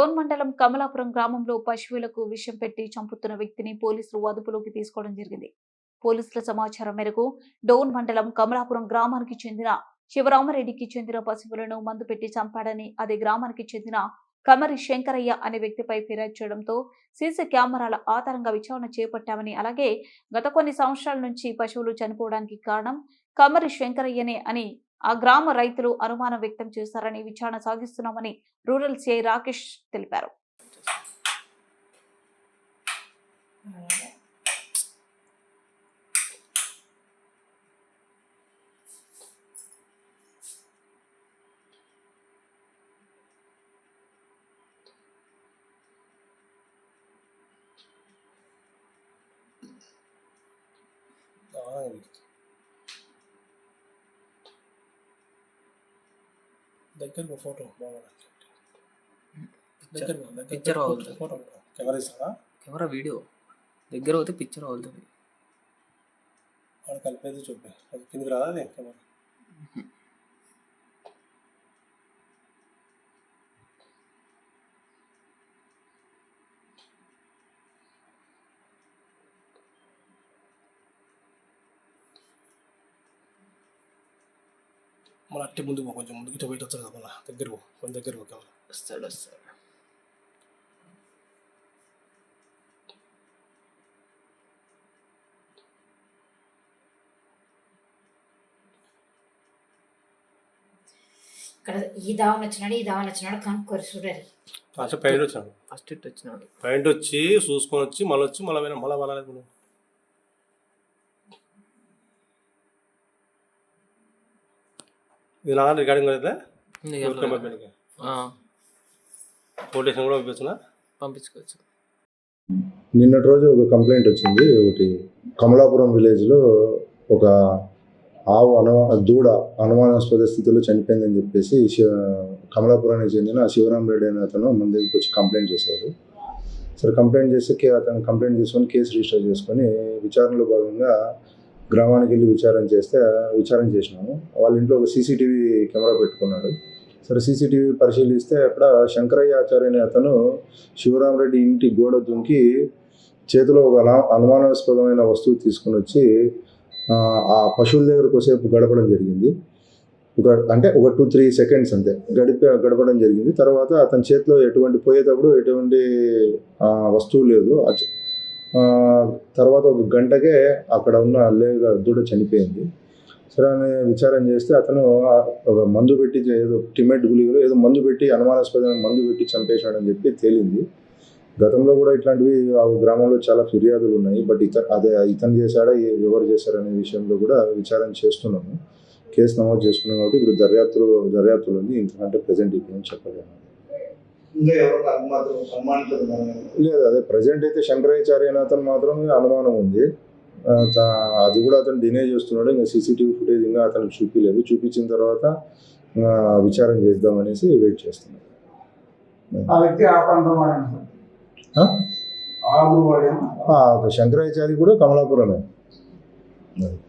డోన్ మండలం కమలాపురం గ్రామంలో పశువులకు విషం పెట్టి చంపుతున్న వ్యక్తిని పోలీసులు అదుపులోకి తీసుకోవడం జరిగింది. పోలీసుల సమాచారం మేరకు డోన్ మండలం కమలాపురం గ్రామానికి చెందిన శివరామరెడ్డికి చెందిన పశువులను మందు పెట్టి చంపాడని, అదే గ్రామానికి చెందిన కమరి శంకరయ్య అనే వ్యక్తిపై ఫిర్యాదు చేయడంతో సీసీ కెమెరాల ఆధారంగా విచారణ చేపట్టామని, అలాగే గత కొన్ని సంవత్సరాల నుంచి పశువులు చనిపోవడానికి కారణం కమరి శంకరయ్యనే అని ఆ గ్రామ రైతులు అనుమానం వ్యక్తం చేశారని విచారణ సాగిస్తున్నామని రూరల్ సిఐ రాకేష్ తెలిపారు. దగ్గర ఫోటో పిక్చర్ ఫోటో కెమెరా ఇస్తారా? కెమెరా వీడియో దగ్గర అవుతే పిక్చర్ అవుతుంది. వాడు కలిపేది చూపి అది కిందికి రాదా కెమెరా. మన అట్టి ముందుకు కొంచెం ముందుకు ఇటు బయట వచ్చారు కదా, మన దగ్గర కొంచెం దగ్గర కెమెరా వస్తాడు. ఇక్కడ ఈ దావన్ వచ్చినాడు కనుక్కోరు చూడాలి. ఫస్ట్ పైన వచ్చాడు, ఫస్ట్ ఇట్ వచ్చినాడు, పైన వచ్చి చూసుకొని వచ్చి మళ్ళీ వెళ్ళలేదు. ఇది నా రికార్డింగ్ అయితే ఫోటేషన్ కూడా పంపించుకోవచ్చు. నిన్నటి రోజు ఒక కంప్లైంట్ వచ్చింది. ఒకటి కమలాపురం విలేజ్లో ఒక ఆవు దూడ అనుమానాస్పద స్థితిలో చనిపోయిందని చెప్పేసి కమలాపురానికి చెందిన శివరామరెడ్డి అనే అతను మన దగ్గరికి వచ్చి కంప్లైంట్ చేశారు. సరే కంప్లైంట్ చేస్తే అతను కంప్లైంట్ చేసుకొని కేసు రిజిస్టర్ చేసుకొని విచారణలో భాగంగా గ్రామానికి వెళ్ళి విచారణ చేసినాము. వాళ్ళ ఇంట్లో ఒక సీసీటీవీ కెమెరా పెట్టుకున్నాడు. సరే సీసీటీవీ పరిశీలిస్తే అక్కడ శంకరయ్య ఆచార్య అనే అతను శివరామరెడ్డి ఇంటి గోడ దుంకి చేతిలో ఒక అనుమానాస్పదమైన వస్తువు తీసుకుని వచ్చి ఆ పశువుల దగ్గర కొద్దిసేపు గడపడం జరిగింది. ఒక 2-3 సెకండ్స్ అంతే గడపడం జరిగింది. తర్వాత అతని చేతిలో పోయేటప్పుడు ఎటువంటి వస్తువు లేదు. తర్వాత ఒక గంటకే అక్కడ ఉన్న దూడ చనిపోయింది. సరే అని విచారణ చేస్తే అతను ఒక మందు పెట్టి ఏదో టిమెట్ గుళికలో ఏదో మందు పెట్టి అనుమానాస్పదమైన మందు పెట్టి చంపేశాడని చెప్పి తేలింది. గతంలో కూడా ఇట్లాంటివి ఆ గ్రామంలో చాలా ఫిర్యాదులు ఉన్నాయి. బట్ ఇతను చేశాడా ఎవరు చేశారనే విషయంలో కూడా విచారణ చేస్తున్నాము. కేసు నమోదు చేసుకున్నాం కాబట్టి ఇప్పుడు దర్యాప్తులు ఉంది. ఇంతకంటే ప్రజెంట్ ఇప్పుడు చెప్పలేము. లేదు, అదే ప్రజెంట్ అయితే శంకరాచార్య అనే అతను మాత్రం అనుమానం ఉంది. అది కూడా అతను డినే చేస్తున్నాడు. ఇంకా సీసీటీవీ ఫుటేజ్ ఇంకా అతనికి చూపించలేదు. చూపించిన తర్వాత విచారణ చేద్దామనేసి వెయిట్ చేస్తున్నాం. శంకరాచార్య కూడా కమలాపురమే.